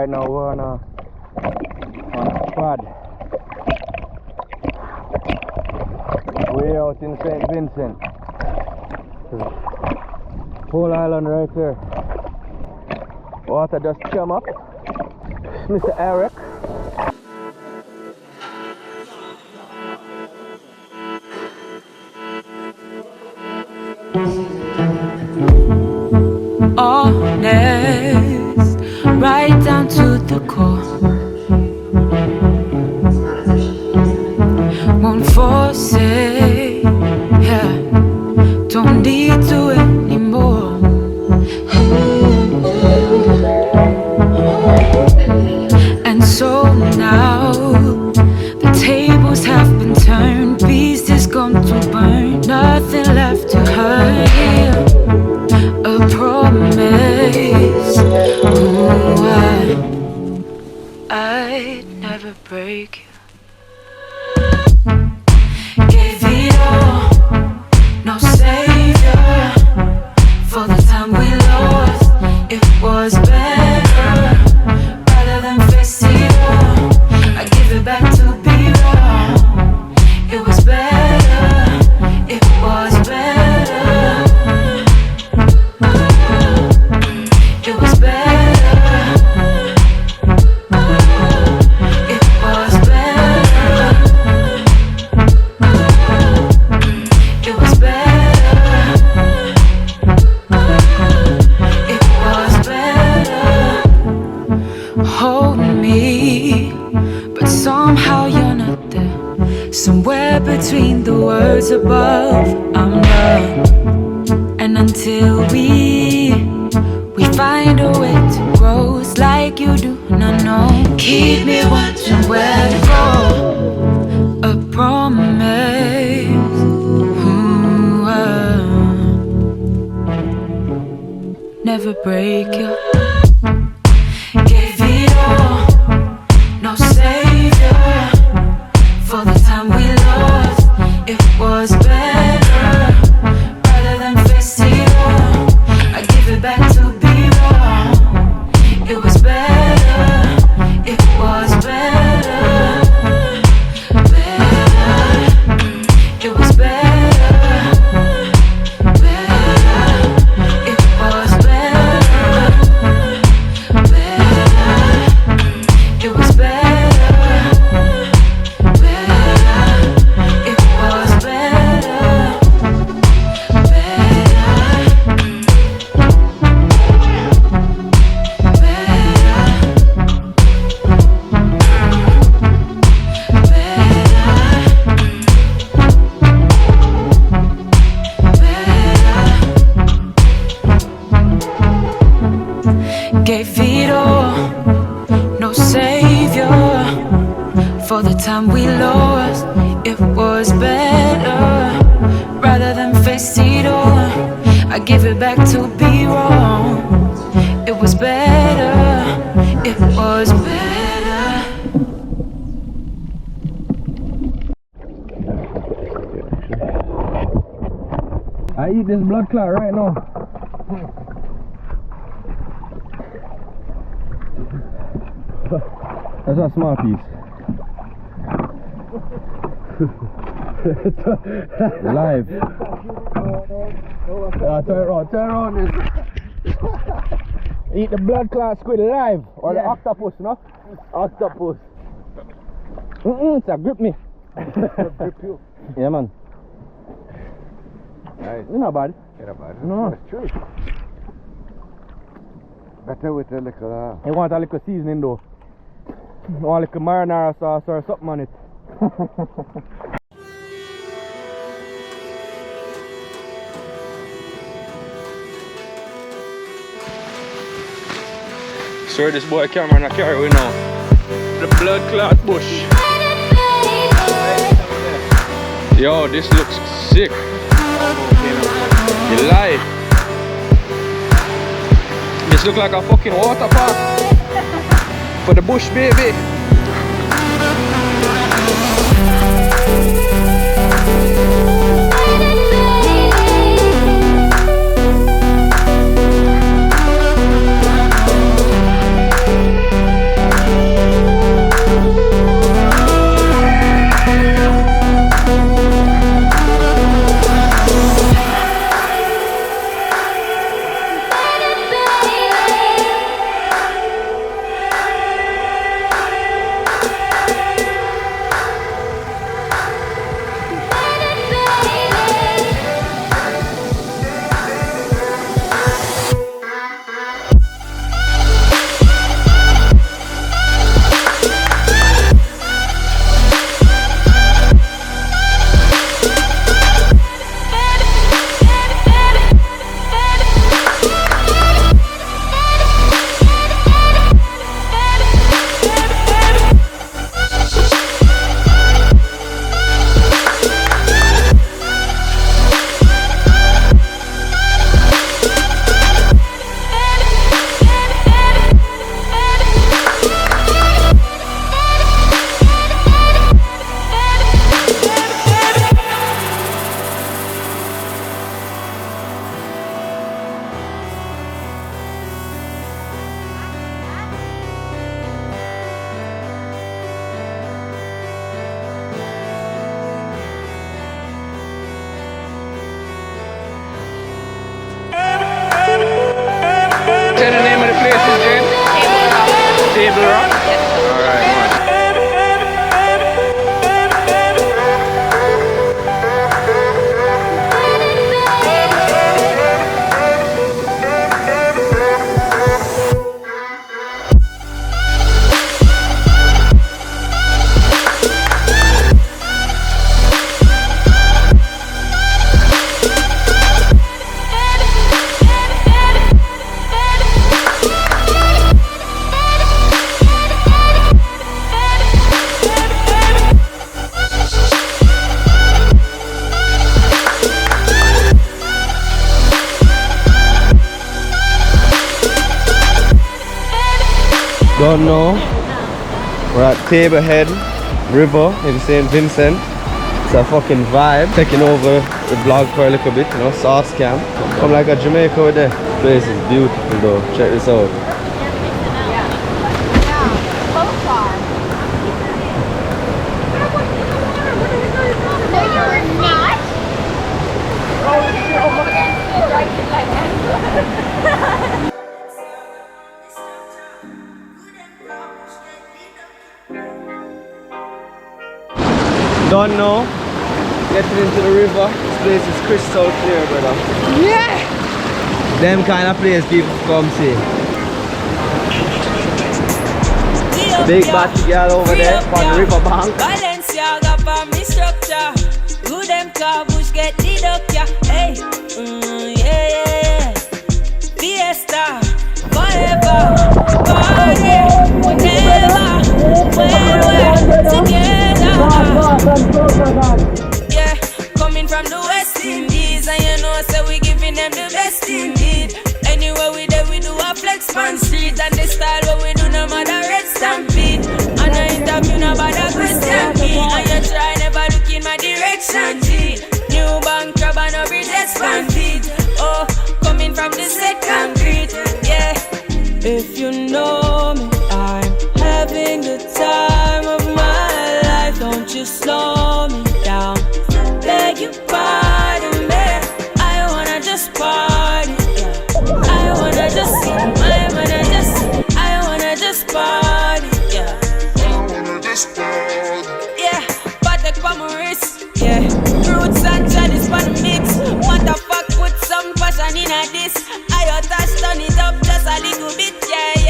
right now. We're on a quad. Way out in St. Vincent. Whole island right there. Water just come up. Mr. Eric. Honest, right down to the core. Won't force it, yeah. Don't need to anymore. And so now the tables have been turned. Beast is gone to burn. Nothing left to hurt here. A promise. Ooh, I'd never break you. Gave it all, no savior. For the time we lost, it was better. Rather than face it all, I give it back to be wrong. It was better, it was better. It was better. It was better. It was better. It was better. Hold me, but somehow you're not there. Somewhere between the words above, I'm not. And until we find a way to grow, it's like you do not know. Keep me watching where to go. A promise. Ooh, never break you. Gave it all, no savior. For the time we lost, it was better. Rather than face it all, I give it back to be wrong. It was better. It was better. Better. It was better. Better. It was better. Better. It was better. Better. It was better. Gave it all, no savior. For the time we lost, it was better. Rather than face it all, I give it back to be wrong. It was better. It was better. I eat this blood clot right now. That's a small piece. Live. Turn around. Eat the blood clot squid live. Or the octopus, no? Octopus. It's a grip me. Grip you. Yeah, man. Nice. You're not bad. You're not bad. No. That's true. Better with a little... You want a little seasoning though. You want a little marinara sauce or something on it. Sorry, this boy camera not carry we now. The blood clot bush. Yo, this looks sick. You lie. This look like a fucking water park for the bush, baby. Table Rock? Alright, man. Don't know. We're at Table Head River in St. Vincent. It's a fucking vibe. Taking over the vlog for a little bit, you know, sauce cam. Come like a Jamaica over there. This place is beautiful though. Check this out. Don't know. Getting into the river. This place is crystal clear, brother. Yeah! Them kind of place people come see. Big batty girl over there on the river bank. Balenciaga for me structure. Who them car bush get deducted? Hey, yeah. Fiesta, forever, party, whenever, when we're together. Yeah, coming from the West Indies, and you know, so we giving them the best indeed. Anywhere we there, we do a flex pan street, and the style what we do, no matter red stampede. And I interview nobody question me, and you try never look in my direction. G, new bank crab and a bridge expanded. Oh, coming from the set concrete, yeah. If you know me, I'm having the time of my life. Don't you slow me down. Beg you pardon me. I wanna just party. Yeah. I wanna just party. Yeah. Yeah. Patek for my wrist. Yeah. Roots and chalice for the mix. What the fuck, put some passion in a this. I touch, turn it up just a little bit. Yeah.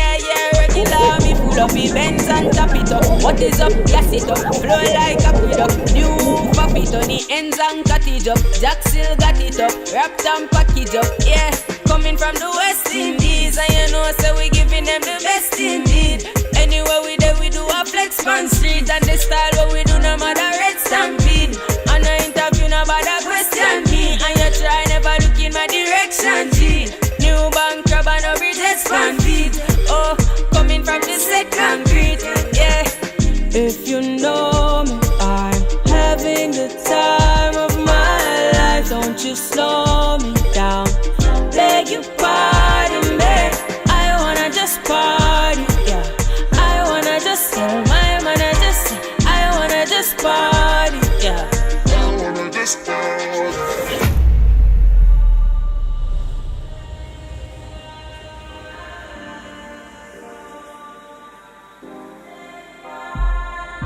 Regular me full of events and tap it up. What is up? Gas it up. Flow like a product. New pop it on the ends and cut it up. Jack still got it up. Wrapped and package up. Yeah. Coming from the West Indies, and you know, so we giving them the best indeed. Anywhere we there, we do a flex pan street, and the style what we do, no matter red stampede. And I interview nobody question me, and you try never look in my direction. G, new bank crab and a bridge expanded. Oh, coming from the set concrete, yeah. If you know me, I'm having the time of my life. Don't you slow me down. Beg you pardon me. I wanna just party, yeah. I wanna just party, yeah.